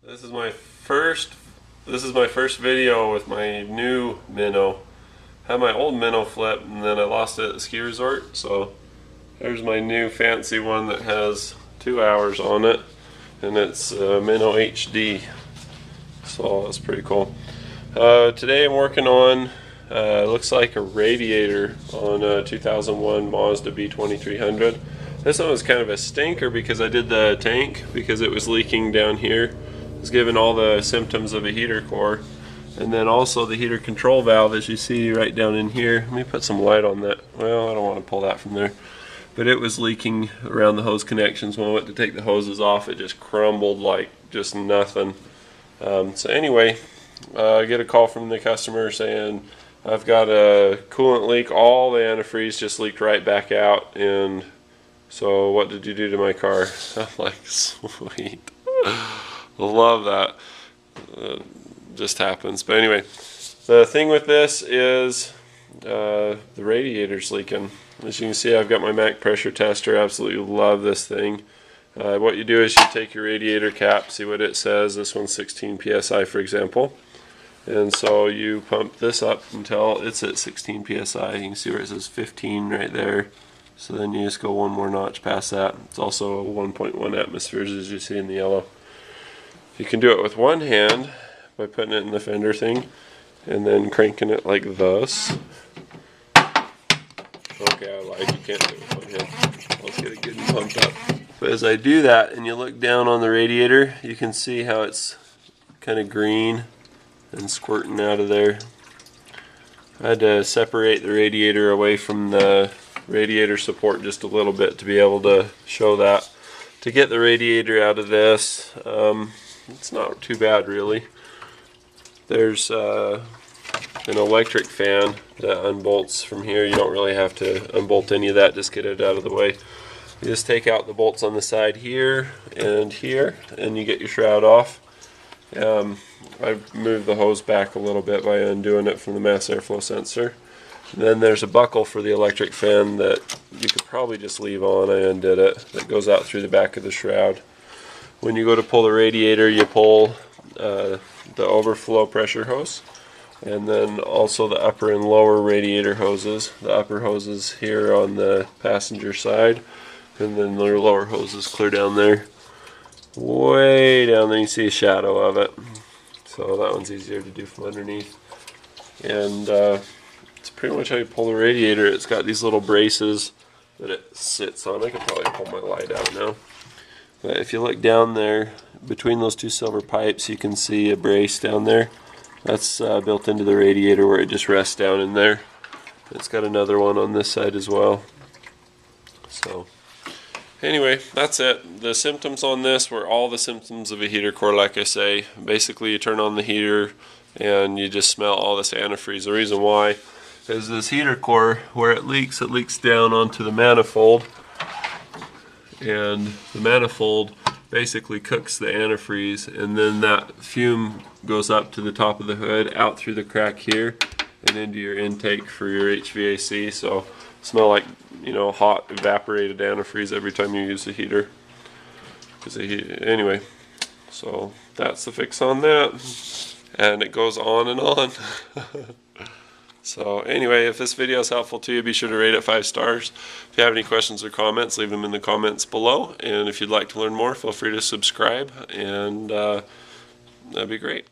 This is my first video with my new minnow. I had my old minnow flip and then I lost it at the ski resort, so there's my new fancy one that has 2 hours on it, and it's minnow HD, so that's pretty cool. Today I'm working on looks like a radiator on a 2001 Mazda B2300. This one was kind of a stinker because I did the tank because it was leaking down here. It was given all the symptoms of a heater core, and then also the heater control valve, as you see right down in here. Let me put some light on that. Well, I don't want to pull that from there, but it was leaking around the hose connections. When I went to take the hoses off, it just crumbled like just nothing. So anyway, I get a call from the customer saying I've got a coolant leak. All the antifreeze just leaked right back out, and so what did you do to my car? I'm like, sweet. Love that. Just happens. But anyway, the thing with this is the radiator's leaking. As you can see, I've got my MAC pressure tester. Absolutely love this thing. What you do is you take your radiator cap, see what it says. This one's 16 psi, for example. And so you pump this up until it's at 16 psi. You can see where it says 15 right there. So then you just go one more notch past that. It's also 1.1 atmospheres, as you see in the yellow. You can do it with one hand by putting it in the fender thing and then cranking it like this. Okay, I lied. You can't do it with one hand. Let's get it good and pumped up. But as I do that and you look down on the radiator, you can see how it's kind of green and squirting out of there. I had to separate the radiator away from the radiator support just a little bit to be able to show that. To get the radiator out of this, it's not too bad really. There's an electric fan that unbolts from here. You don't really have to unbolt any of that, just get it out of the way. You just take out the bolts on the side here, and you get your shroud off. I've moved the hose back a little bit by undoing it from the mass airflow sensor. And then there's a buckle for the electric fan that you could probably just leave on. I undid it. That goes out through the back of the shroud. When you go to pull the radiator, you pull the overflow pressure hose, and then also the upper and lower radiator hoses. The upper hoses here on the passenger side, and then the lower hoses clear down there. Way down there you see a shadow of it. So that one's easier to do from underneath. And it's pretty much how you pull the radiator. It's got these little braces that it sits on. I could probably pull my light out now. But if you look down there, between those two silver pipes, you can see a brace down there. That's built into the radiator where it just rests down in there. It's got another one on this side as well. So anyway, that's it. The symptoms on this were all the symptoms of a heater core, like I say. Basically, you turn on the heater and you just smell all this antifreeze. The reason why is this heater core, where it leaks down onto the manifold, and the manifold basically cooks the antifreeze, and then that fume goes up to the top of the hood, out through the crack here, and into your intake for your HVAC. So smell like, you know, hot evaporated antifreeze every time you use the heater. Anyway, so that's the fix on that, and it goes on and on. So anyway, if this video is helpful to you, be sure to rate it 5 stars. If you have any questions or comments, leave them in the comments below. And if you'd like to learn more, feel free to subscribe, and that'd be great.